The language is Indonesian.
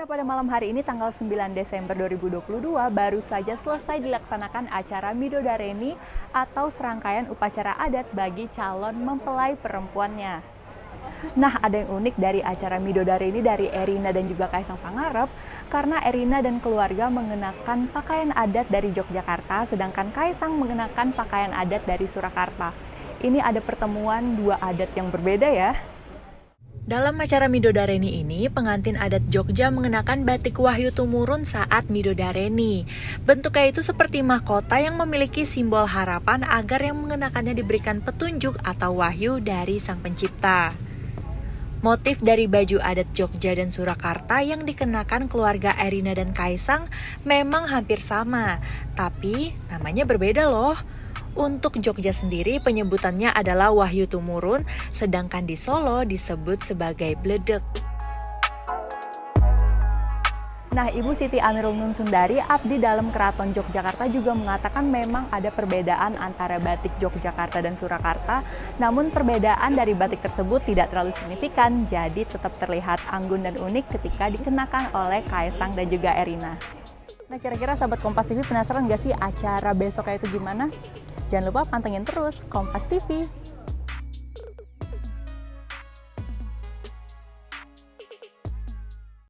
Nah, pada malam hari ini tanggal 9 Desember 2022 baru saja selesai dilaksanakan acara Midodareni atau serangkaian upacara adat bagi calon mempelai perempuannya. Nah, ada yang unik dari acara Midodareni dari Erina dan juga Kaisang Pangarep karena Erina dan keluarga mengenakan pakaian adat dari Yogyakarta sedangkan Kaisang mengenakan pakaian adat dari Surakarta. Ini ada pertemuan dua adat yang berbeda ya. Dalam acara Midodareni ini, pengantin adat Jogja mengenakan batik Wahyu Tumurun saat Midodareni. Bentuknya itu seperti mahkota yang memiliki simbol harapan agar yang mengenakannya diberikan petunjuk atau wahyu dari Sang Pencipta. Motif dari baju adat Jogja dan Surakarta yang dikenakan keluarga Erina dan Kaisang memang hampir sama, tapi namanya berbeda loh. Untuk Jogja sendiri penyebutannya adalah Wahyu Tumurun, sedangkan di Solo disebut sebagai Bledek. Nah, Ibu Siti Amirul Nun Sundari, abdi dalam Keraton Yogyakarta juga mengatakan memang ada perbedaan antara batik Yogyakarta dan Surakarta, namun perbedaan dari batik tersebut tidak terlalu signifikan, jadi tetap terlihat anggun dan unik ketika dikenakan oleh Kaisang dan juga Erina. Nah, kira-kira sahabat Kompas TV penasaran nggak sih acara besoknya itu gimana? Jangan lupa pantengin terus Kompas TV.